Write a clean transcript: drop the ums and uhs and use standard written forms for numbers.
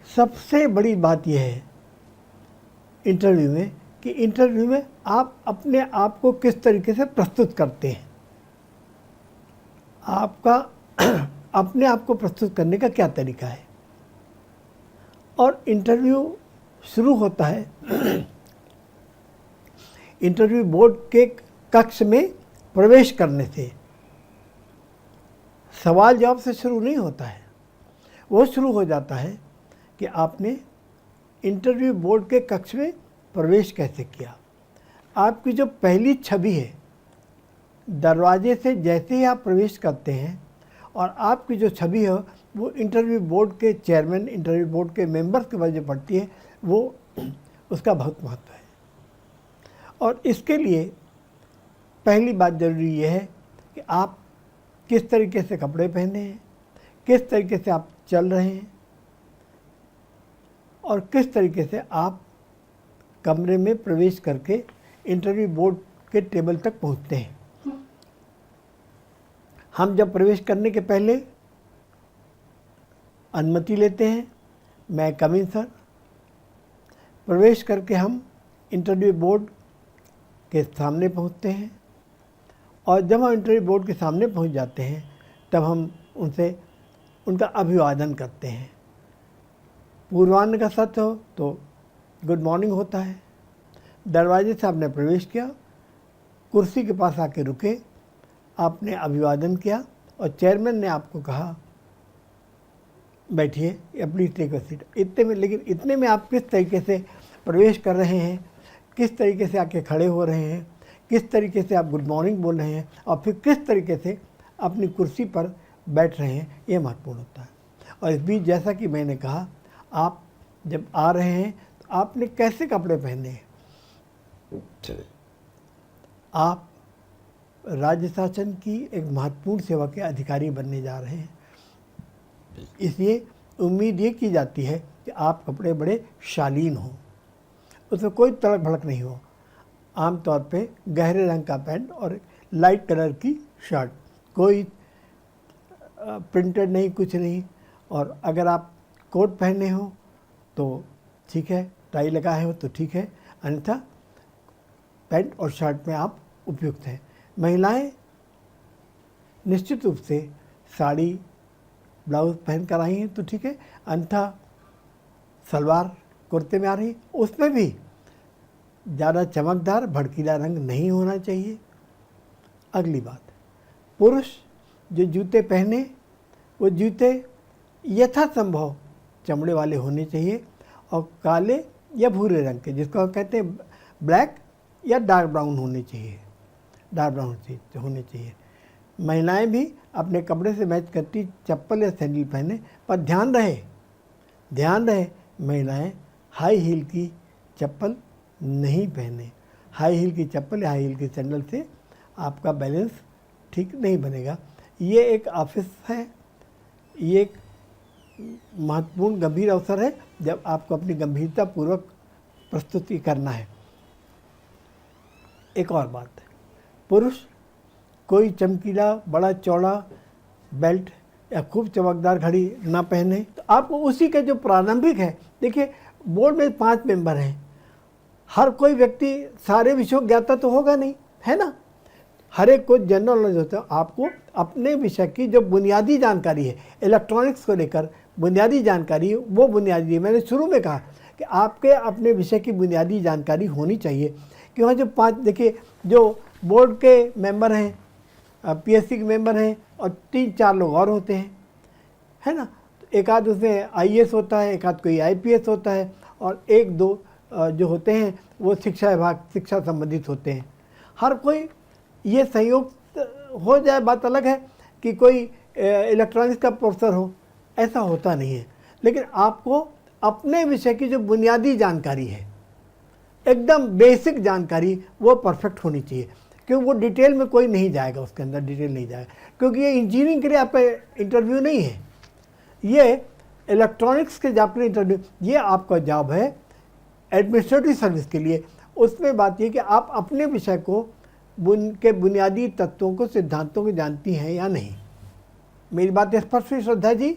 सबसे बड़ी बात यह है इंटरव्यू में कि इंटरव्यू में आप अपने आप को किस तरीके से प्रस्तुत करते हैं। आपका अपने आप को प्रस्तुत करने का क्या तरीका है। और इंटरव्यू शुरू होता है इंटरव्यू बोर्ड के कक्ष में प्रवेश करने से। सवाल जवाब से शुरू नहीं होता है, वो शुरू हो जाता है कि आपने इंटरव्यू बोर्ड के कक्ष में प्रवेश कैसे किया। आपकी जो पहली छवि है, दरवाजे से जैसे ही आप प्रवेश करते हैं और आपकी जो छवि है वो इंटरव्यू बोर्ड के चेयरमैन, इंटरव्यू बोर्ड के मेंबर्स के वजह पड़ती है, वो उसका बहुत महत्व है। और इसके लिए पहली बात ज़रूरी ये है कि आप किस तरीके से कपड़े पहने हैं, किस तरीके से आप चल रहे हैं और किस तरीके से आप कमरे में प्रवेश करके इंटरव्यू बोर्ड के टेबल तक पहुंचते हैं। हम जब प्रवेश करने के पहले अनुमति लेते हैं, मैं कम इन सर। प्रवेश करके हम इंटरव्यू बोर्ड के सामने पहुंचते हैं और जब हम इंटरव्यू बोर्ड के सामने पहुंच जाते हैं तब हम उनसे उनका अभिवादन करते हैं। पूर्वाह्न का सत्र हो तो गुड मॉर्निंग होता है। दरवाजे से आपने प्रवेश किया, कुर्सी के पास आके रुके, आपने अभिवादन किया और चेयरमैन ने आपको कहा बैठिए, प्लीज टेक अ सीट। इतने में आप किस तरीके से प्रवेश कर रहे हैं, किस तरीके से आके खड़े हो रहे हैं, किस तरीके से आप गुड मॉर्निंग बोल रहे हैं और फिर किस तरीके से अपनी कुर्सी पर बैठ रहे हैं, ये महत्वपूर्ण होता है। और इस बीच जैसा कि मैंने कहा, आप जब आ रहे हैं तो आपने कैसे कपड़े पहने हैं। आप राज्य शासन की एक महत्वपूर्ण सेवा के अधिकारी बनने जा रहे हैं, इसलिए उम्मीद ये की जाती है कि आप कपड़े बड़े शालीन हों, उसमें कोई तड़क भड़क नहीं हो। आमतौर पे गहरे रंग का पैंट और लाइट कलर की शर्ट, कोई प्रिंटेड नहीं, कुछ नहीं। और अगर आप कोट पहने हो तो ठीक है, टाई लगाए हो तो ठीक है, अन्यथा पैंट और शर्ट में आप उपयुक्त हैं। महिलाएं निश्चित रूप से साड़ी ब्लाउज पहन कर आई हैं तो ठीक है, अन्यथा सलवार कुर्ते में आ रही, उसमें भी ज़्यादा चमकदार भड़कीला रंग नहीं होना चाहिए। अगली बात, पुरुष जो जूते पहने वो जूते यथासंभव चमड़े वाले होने चाहिए और काले या भूरे रंग के, जिसको कहते हैं ब्लैक या डार्क ब्राउन होने चाहिए, डार्क ब्राउन होने चाहिए। महिलाएं भी अपने कपड़े से मैच करती चप्पल या सैंडल पहने, पर ध्यान रहे महिलाएं हाई हील की चप्पल नहीं पहने। हाई हील की चप्पल या हाई हील की सैंडल से आपका बैलेंस ठीक नहीं बनेगा। ये एक ऑफिस है, ये एक महत्वपूर्ण गंभीर अवसर है जब आपको अपनी गंभीरता पूर्वक प्रस्तुति करना है। एक और बात है, पुरुष कोई चमकीला बड़ा चौड़ा बेल्ट या खूब चमकदार घड़ी ना पहने। तो आपको उसी के जो प्रारंभिक है, देखिए बोर्ड में 5 मेंबर हैं, हर कोई व्यक्ति सारे विषयों ज्ञाता तो होगा नहीं, है ना। हर एक को जनरल नॉलेज होता है। आपको अपने विषय की जो बुनियादी जानकारी है, इलेक्ट्रॉनिक्स को लेकर बुनियादी जानकारी, वो बुनियादी है। मैंने शुरू में कहा कि आपके अपने विषय की बुनियादी जानकारी होनी चाहिए कि वहाँ जो 5, देखिए जो बोर्ड के मेंबर हैं, पीएससी के मेंबर हैं और 3-4 लोग और होते हैं, है ना। एक आध उसमें आईएएस होता है, एक आध कोई आईपीएस होता है और 1-2 जो होते हैं वो शिक्षा विभाग, शिक्षा संबंधित होते हैं। हर कोई ये संयोग हो जाए, बात अलग है कि कोई इलेक्ट्रॉनिक्स का प्रोफेसर हो, ऐसा होता नहीं है। लेकिन आपको अपने विषय की जो बुनियादी जानकारी है, एकदम बेसिक जानकारी, वो परफेक्ट होनी चाहिए, क्योंकि वो डिटेल में कोई नहीं जाएगा, उसके अंदर डिटेल नहीं जाएगा, क्योंकि ये इंजीनियरिंग के लिए आपका इंटरव्यू नहीं है, ये इलेक्ट्रॉनिक्स के जॉब के लिए इंटरव्यू, ये आपका जॉब है एडमिनिस्ट्रेटिव सर्विस के लिए। उसमें बात ये कि आप अपने विषय को के बुनियादी तत्वों को, सिद्धांतों को जानती हैं या नहीं। मेरी बात स्पष्ट हुई श्रद्धा जी?